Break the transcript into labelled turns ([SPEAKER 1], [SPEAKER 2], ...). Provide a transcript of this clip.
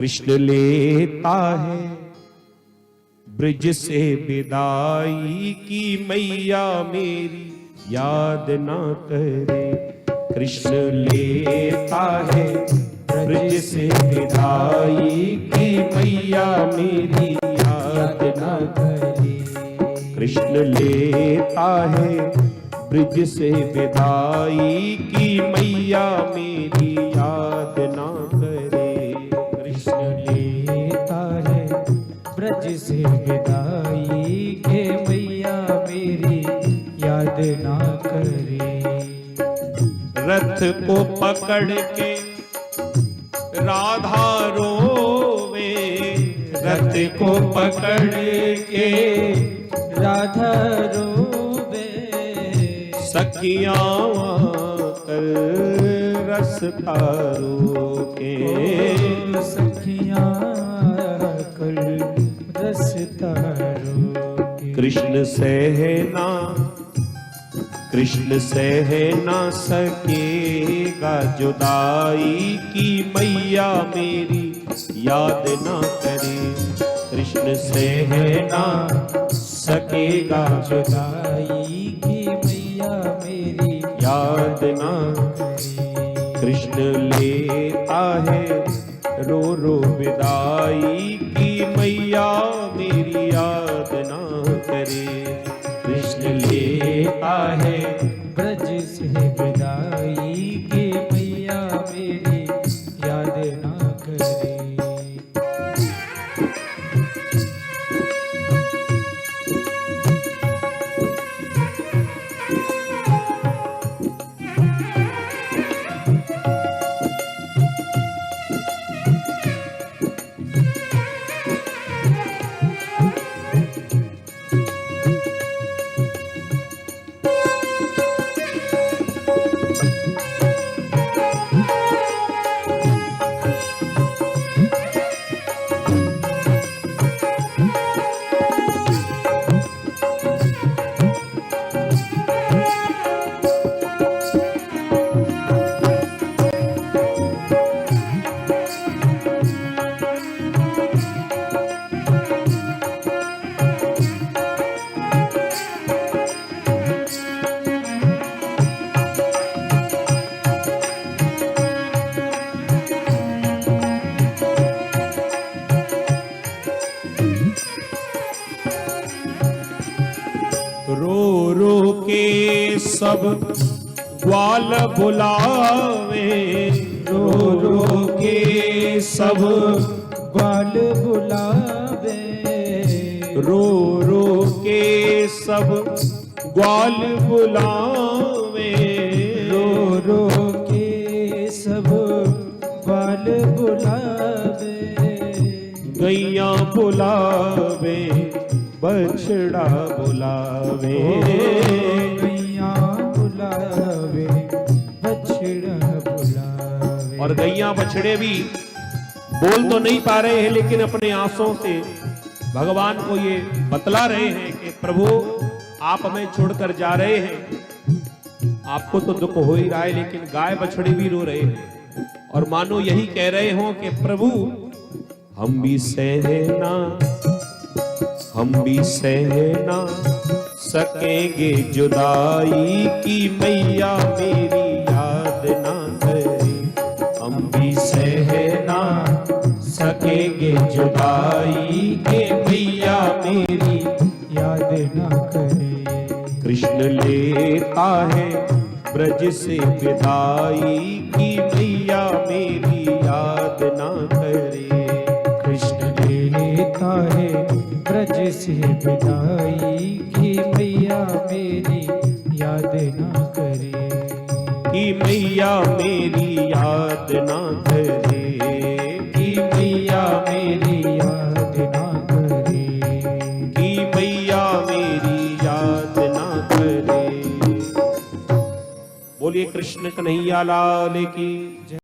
[SPEAKER 1] कृष्ण लेता है ब्रिज से विदाई की मैया मेरी याद ना करे। कृष्ण लेता है ब्रिज से विदाई की मैया मेरी याद ना करे। कृष्ण लेता है ब्रिज से विदाई की मैया मेरी याद ना करे। कृष्ण
[SPEAKER 2] लेता है ब्रज से विदाई के मैया मेरी याद ना करे।
[SPEAKER 1] रथ को पकड़ के राधा रोवे, रथ को पकड़ के
[SPEAKER 2] राधा रोवे,
[SPEAKER 1] सखियां कर रसता रोके।
[SPEAKER 2] सखियां कर रसता रोके।
[SPEAKER 1] कृष्ण सहना कृष्ण सह ना सकेगा जुदाई की मैया मेरी याद ना करे। कृष्ण सह ना सकेगा
[SPEAKER 2] जुदाई की मैया मेरी
[SPEAKER 1] याद ना
[SPEAKER 2] करे।
[SPEAKER 1] कृष्ण लेता है रो रो विदाई की मैया मेरी याद ना करे। कृष्ण लेता है
[SPEAKER 2] ब्रज से विदाई के मैया मेरी याद ना करे।
[SPEAKER 1] रो रो के सब ग्वाल बुलावे, रो रो के सब
[SPEAKER 2] ग्वाल बुलावे,
[SPEAKER 1] रो रो के सब ग्वाल बुलावे।
[SPEAKER 2] रो रो के सब ग्वाल बुलावे।
[SPEAKER 1] गैया बुलावे बछड़ा बुलावे,
[SPEAKER 2] गैया बुलावे बछड़ा बुलावे।
[SPEAKER 1] और गैया बछड़े भी बोल तो नहीं पा रहे हैं, लेकिन अपने आंसुओं से भगवान को ये बतला रहे हैं कि प्रभु आप हमें छोड़कर जा रहे हैं। आपको तो दुख हो ही रहा है, लेकिन गाय बछड़े भी रो रहे हैं और मानो यही कह रहे हो कि प्रभु हम भी सह ना सकेंगे जुदाई की मैया मेरी याद ना करे। हम भी सह ना सकेंगे जुदाई के मैया मेरी
[SPEAKER 2] याद ना करे।
[SPEAKER 1] कृष्ण लेता है ब्रज से विदाई की मैया मेरी याद ना करे।
[SPEAKER 2] कृष्ण लेता है ब्रज से विदाई की मैया मेरी याद ना करे।
[SPEAKER 1] कि मैया मेरी याद ना करे,
[SPEAKER 2] कि मैया मेरी याद ना करे।
[SPEAKER 1] कि मैया मेरी याद ना करे। बोलिए कृष्ण कन्हैया लाल की।